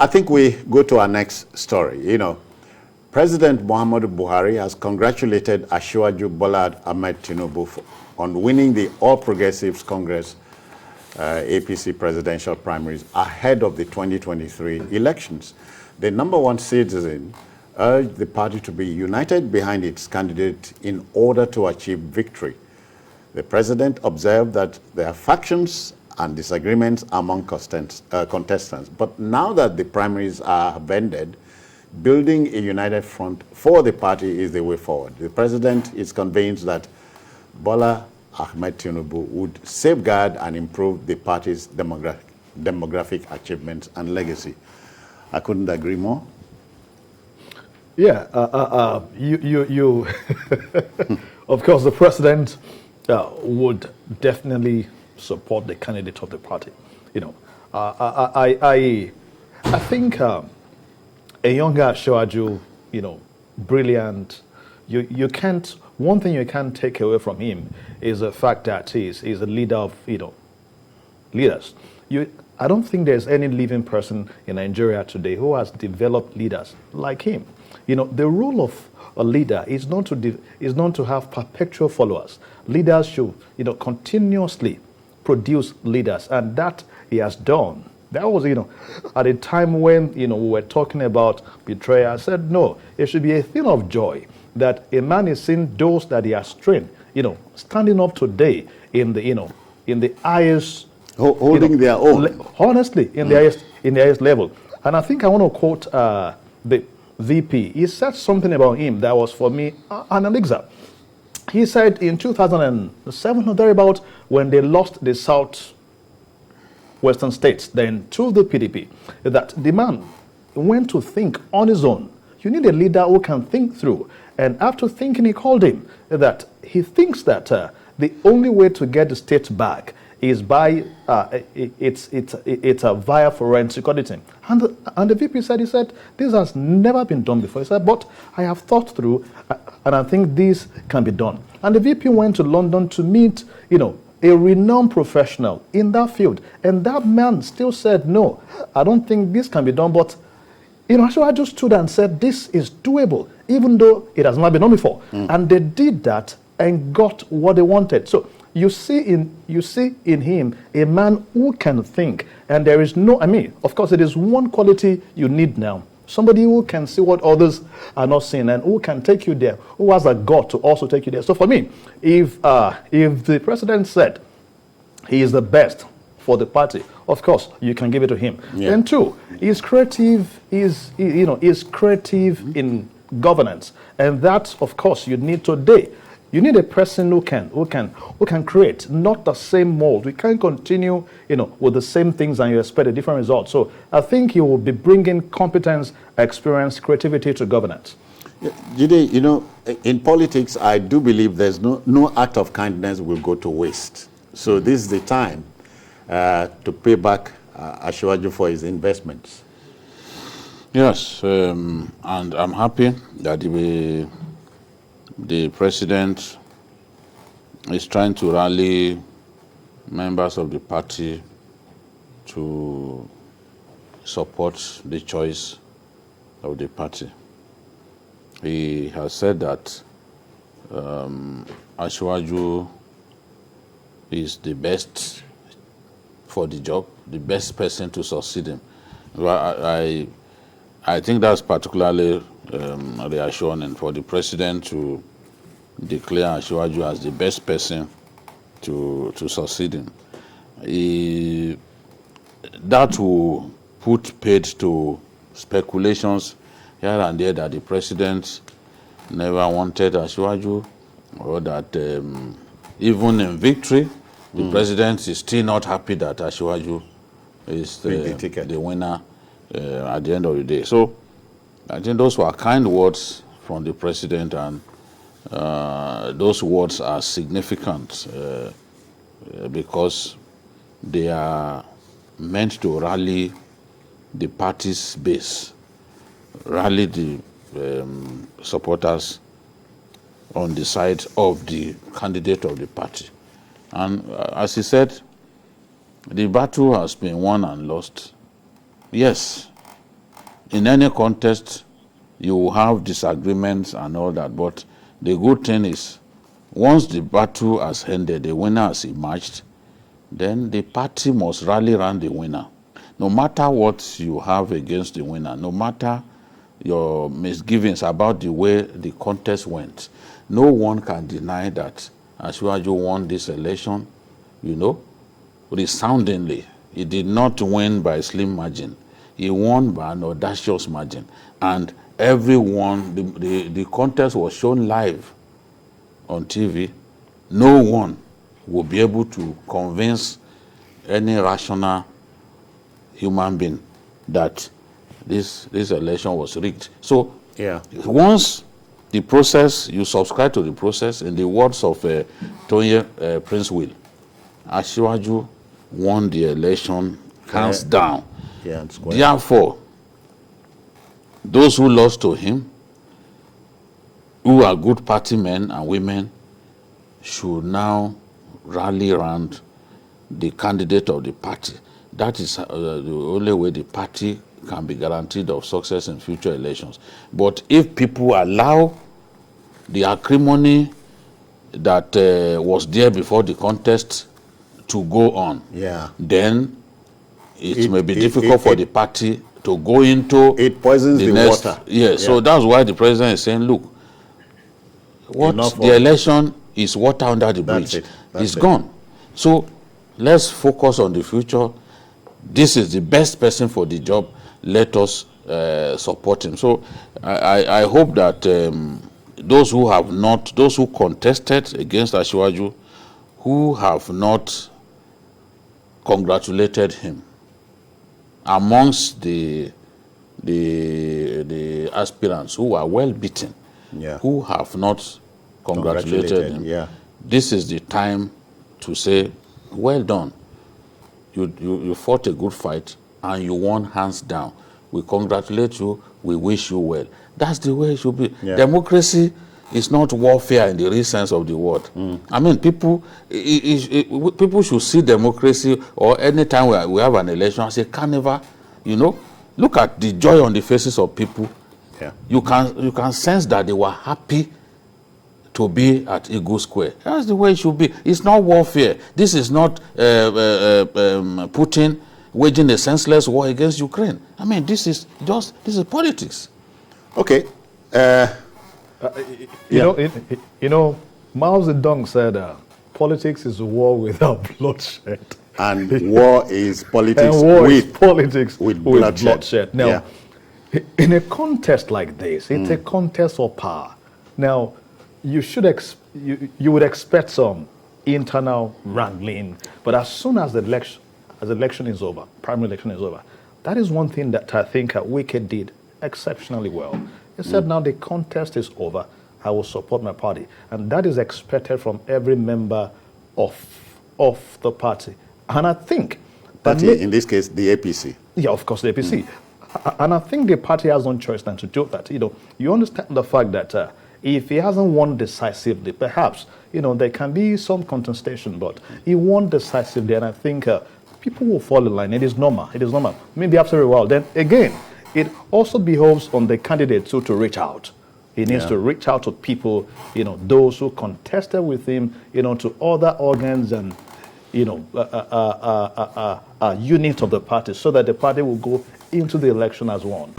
I think we go to our next story. You know, President Muhammadu Buhari has congratulated Asiwaju Bola Ahmed Tinubu on winning the All Progressives Congress APC Presidential Primaries ahead of the 2023 elections. The number one citizen urged the party to be united behind its candidate in order to achieve victory. The president observed that there are factions and disagreements among contestants, but now that the primaries have ended, building a united front for the party is the way forward. The president is convinced that Bola Ahmed Tinubu would safeguard and improve the party's demographic achievements and legacy. I couldn't agree more. Yeah, of course, the president would definitely support the candidate of the party. You know, I think a younger Asiwaju, you know, brilliant. You can't. One thing you can't take away from him is the fact that he's a leader of, you know, leaders. I don't think there's any living person in Nigeria today who has developed leaders like him. You know, the role of a leader is not to have perpetual followers. Leaders should, you know, continuously produce leaders, and that he has done. That was, you know, at a time when, you know, we were talking about betrayal. I said, no, it should be a thing of joy that a man is seeing those that he has trained, you know, standing up today in the, you know, in the highest, holding, you know, their own. Honestly, in the highest level. And I think I want to quote the VP. He said something about him that was, for me, an elixir. He said in 2007 or thereabout, when they lost the Southwestern states, then to the PDP, that the man went to think on his own. You need a leader who can think through. And after thinking, he called him that he thinks that the only way to get the state back is by it's via forensic auditing. And the VP said, this has never been done before. He said, but I have thought through, and I think this can be done. And the VP went to London to meet, you know, a renowned professional in that field. And that man still said, no, I don't think this can be done. But, you know, so I just stood and said, this is doable, even though it has not been done before. And they did that and got what they wanted. So you see in him a man who can think, and there is no, I mean, of course, it is one quality you need now. Somebody who can see what others are not seeing and who can take you there, who has a God to also take you there. So for me, if the president said he is the best for the party, of course, you can give it to him. Yeah. And two, he's creative, he's creative in governance. And that, of course, you need today. You need a person who can create, not the same mold. We can't continue, you know, with the same things and you expect a different result. So I think you will be bringing competence, experience, creativity to governance. Jide, you know, in politics, I do believe there's no act of kindness will go to waste. So this is the time to pay back Asiwaju for his investments. Yes, and I'm happy that the president is trying to rally members of the party to support the choice of the party. He has said that Asiwaju is the best for the job, the best person to succeed him. Well, I think that's particularly reassuring for the president to declare Asiwaju as the best person to succeed him. That will put paid to speculations here and there that the president never wanted Asiwaju, or that even in victory, the president is still not happy that Asiwaju is the winner at the end of the day. So I think those were kind words from the president, and those words are significant because they are meant to rally the party's base, rally the supporters on the side of the candidate of the party. And as he said, the battle has been won and lost. Yes, in any contest, you will have disagreements and all that. But the good thing is, once the battle has ended, the winner has emerged, then the party must rally around the winner. No matter what you have against the winner, no matter your misgivings about the way the contest went, no one can deny that Asiwaju won this election, resoundingly. He did not win by a slim margin. He won by an audacious margin. And everyone, the contest was shown live on TV. No one will be able to convince any rational human being that this election was rigged. So once the process, you subscribe to the process, in the words of Tonye Prince Will, Asiwaju won the election hands down. Therefore, those who lost to him, who are good party men and women, should now rally around the candidate of the party. That is the only way the party can be guaranteed of success in future elections. But if people allow the acrimony that was there before the contest to go on, then it may be difficult for the party to go into it poisons the next, water. So that's why the president is saying, look, the election is water under the bridge. It's gone. So let's focus on the future. This is the best person for the job. Let us support him. So I hope that those who contested against Asiwaju, who have not congratulated him, amongst the aspirants who are well beaten, who have not congratulated him, this is the time to say, well done. You fought a good fight and you won hands down. We congratulate you. We wish you well. That's the way it should be. Democracy is not warfare in the real sense of the word. I mean, people should see democracy, or any time we have an election, as a carnival. Look at the joy on the faces of people. You can sense that they were happy to be at Eagle Square. That's the way it should be. It's not warfare. This is not Putin waging a senseless war against Ukraine. I mean, this is politics. Okay. Mao Zedong said, politics is a war without bloodshed. And war is politics, with bloodshed. Now, in a contest like this, it's a contest for power. Now, you would expect some internal wrangling, but as soon as the election is over, primary election is over, that is one thing that I think Wike did exceptionally well. He said, now the contest is over, I will support my party. And that is expected from every member of the party. And I think... Party, in this case, the APC. Yeah, of course, the APC. And I think the party has no choice than to do that. You understand the fact that if he hasn't won decisively, perhaps, there can be some contestation, but he won decisively, and I think people will fall in line. It is normal. Maybe after a while. Then again, it also behoves on the candidate to reach out. He needs to reach out to people, those who contested with him, to other organs and, units of the party, so that the party will go into the election as one.